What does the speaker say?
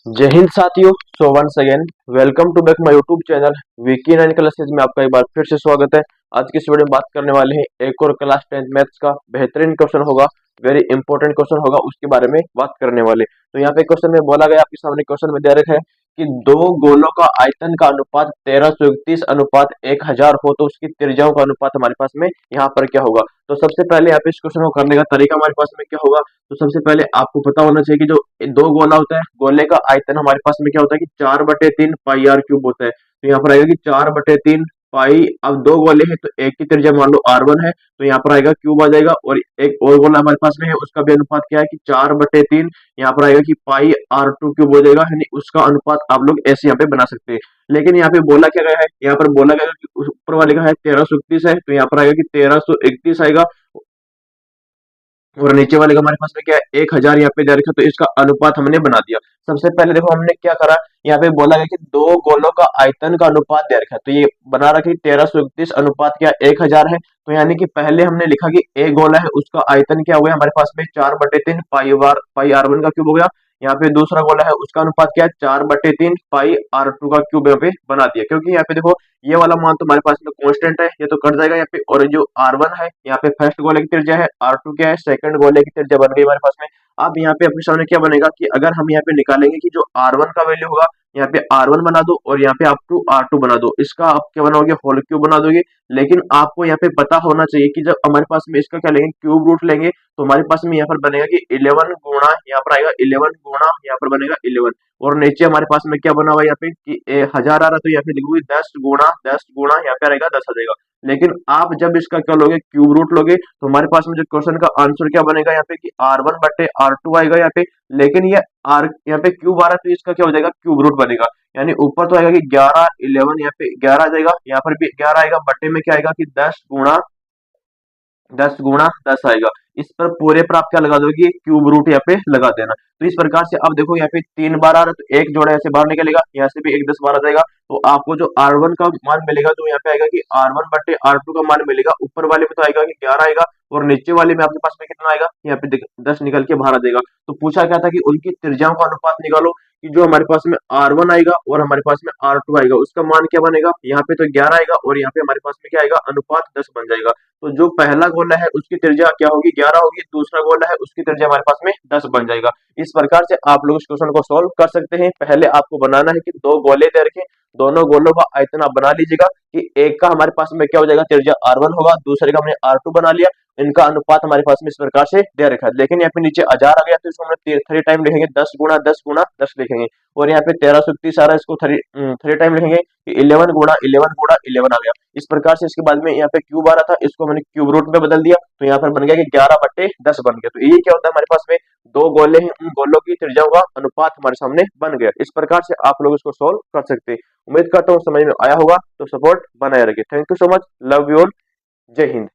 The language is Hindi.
जय हिंद साथियों। So once again welcome to back my YouTube channel Vicky 9 classes में आपका एक बार फिर से स्वागत है। आज की इस वीडियो में बात करने वाले हैं एक और क्लास 10th मैथ्स का बेहतरीन क्वेश्चन होगा, वेरी इंपॉर्टेंट क्वेश्चन होगा, उसके बारे में बात करने वाले। तो यहाँ पे क्वेश्चन में बोला गया, आपके सामने क्वेश्चन में दे रखा है कि दो गोलों का आयतन का अनुपात 1331 अनुपात 1000 हो तो उसकी त्रिज्याओं का अनुपात हमारे पास में यहाँ पर क्या होगा। तो सबसे पहले यहाँ पे इस क्वेश्चन को करने का तरीका हमारे पास में क्या होगा। तो सबसे पहले आपको पता होना चाहिए कि जो दो गोला होता है, गोले का आयतन हमारे पास में क्या होता है कि 4/3 पाई आर क्यूब होता है। तो यहाँ पर आएगा कि 4/3 पाई। अब दो गोले हैं तो एक की त्रिज्या मान लो R1 है, तो यहाँ पर आएगा क्यूब आ जाएगा। और एक और गोला हमारे पास में है, उसका भी अनुपात क्या है कि 4/3, यहाँ पर आएगा कि पाई R2 क्यूब हो जाएगा, यानी उसका अनुपात आप लोग ऐसे यहाँ पे बना सकते हैं। लेकिन यहाँ पे बोला क्या गया है, यहाँ पर बोला गया है कि ऊपर वाले का है 1331 है, तो यहाँ पर आएगा कि 1331 आएगा। और नीचे वाले का हमारे पास में क्या है 1000 यहाँ पे दे रखा, तो इसका अनुपात हमने बना दिया। सबसे पहले देखो हमने क्या करा, यहाँ पे बोला गया कि दो गोलों का आयतन का अनुपात दे रखा है, तो ये बना रखा है 1331 अनुपात क्या 1000 है। तो यानी कि पहले हमने लिखा कि एक गोला है उसका आयतन क्या हो गया हमारे पास में 4/3 पाई R1 का क्यूब हो गया। यहाँ पे दूसरा गोला है उसका अनुपात क्या है 4/3 पाई R2 का क्यूब यहाँ पे बना दिया, क्योंकि यहाँ पे देखो ये वाला मान तो हमारे पास में कांस्टेंट है, ये तो कट जाएगा यहाँ पे। और जो R1 है यहाँ पे फर्स्ट गोले की त्रिज्या है, R2 क्या है सेकंड गोले की त्रिज्या बन गई हमारे पास में। अब यहाँ पे अपने सामने क्या बनेगा कि अगर हम यहाँ पे निकालेंगे कि जो R1 का वैल्यू होगा, यहाँ पे R1 बना दो और यहाँ पे आप टू R2 बना दो, इसका आप क्या बनाओगे होल क्यूब बना दोगे। लेकिन आपको यहाँ पे पता होना चाहिए कि जब हमारे पास में इसका क्या लेंगे क्यूब रूट लेंगे, तो हमारे पास में यहाँ पर बनेगा कि 11 गुणा, यहाँ पर आएगा 11 गुणा, यहाँ पर बनेगा 11। और नीचे हमारे पास में क्या बना हुआ है यहाँ पे कि 1000 आ रहा, तो यहाँ पे लिखोगे 10 गुणा यहाँ पे आएगा 10 आ जाएगा। लेकिन आप जब इसका क्या लोगे क्यूब रूट लोगे, तो हमारे पास में जो क्वेश्चन का आंसर क्या बनेगा यहाँ पे कि R1/R2 आएगा यहाँ पे। लेकिन ये आर यहाँ पे क्यूब आ रहा है, तो इसका क्या हो जाएगा क्यूब रूट बनेगा। यानी ऊपर तो आएगा कि 11 11, यहाँ पे 11 आ जाएगा, यहाँ पर भी 11 आएगा, बटे में क्या आएगा कि 10 गुणा 10 आएगा। इस पर पूरे पर आप क्या लगा दोगे क्यूब रूट यहाँ पे लगा देना। तो इस प्रकार से अब देखो यहाँ पे 3 बार आ रहा है, तो एक जोड़ा ऐसे बाहर निकलेगा, यहाँ से भी एक 10 बार आ जाएगा। तो आपको जो R1 का मान मिलेगा, तो यहाँ पे आएगा कि R1/R2 का मान मिलेगा। ऊपर वाले में तो आएगा कि 11 आएगा, और नीचे वाले में आपके पास में कितना आएगा यहाँ पे 10 निकल के बाहर आ जाएगा। तो पूछा क्या था कि उनकी त्रिज्याओं का अनुपात निकालो, कि जो हमारे पास में R1 आएगा और हमारे पास में R2 आएगा, उसका मान क्या बनेगा। यहाँ पे तो 11 आएगा और यहाँ पे हमारे पास में क्या आएगा अनुपात 10 बन जाएगा। तो जो पहला गोला है उसकी त्रिज्या क्या होगी 11 होगी, दूसरा गोला है उसकी त्रिज्या हमारे पास में 10 बन जाएगा। इस प्रकार से आप लोग इस क्वेश्चन को सॉल्व कर सकते हैं। पहले आपको बनाना है कि दो गोले दे रखे, दोनों गोलों का आयतन आप बना लीजिएगा कि एक का हमारे पास में क्या हो जाएगा त्रिज्या R1 होगा, दूसरे का हमने R2 बना लिया। इनका अनुपात हमारे पास में इस प्रकार से दे रखा है। लेकिन यहाँ पे नीचे 1000 आ गया, तो इसको हमने 3 टाइम लिखेंगे, 10 गुणा 10 गुणा 10 लिखेंगे। और यहाँ पे 1331 आ रहा है, इसको 3 टाइम लिखेंगे कि 11 गुणा 11 गुणा 11 आ गया। इस प्रकार से इसके बाद में यहाँ पे क्यूब आ रहा था, इसको मैंने क्यूब रूट में बदल दिया, तो यहाँ पर बन गया कि 11/10 बन गया। तो ये क्या होता है हमारे पास में दो गोले हैं, उन गोलों की त्रिज्याओं का अनुपात हमारे सामने बन गया। इस प्रकार से आप लोग इसको सोल्व कर सकते हैं। उम्मीद करता हूँ समझ में आया होगा, तो सपोर्ट बनाए रखिए। Thank you so much, love you all, जय हिंद।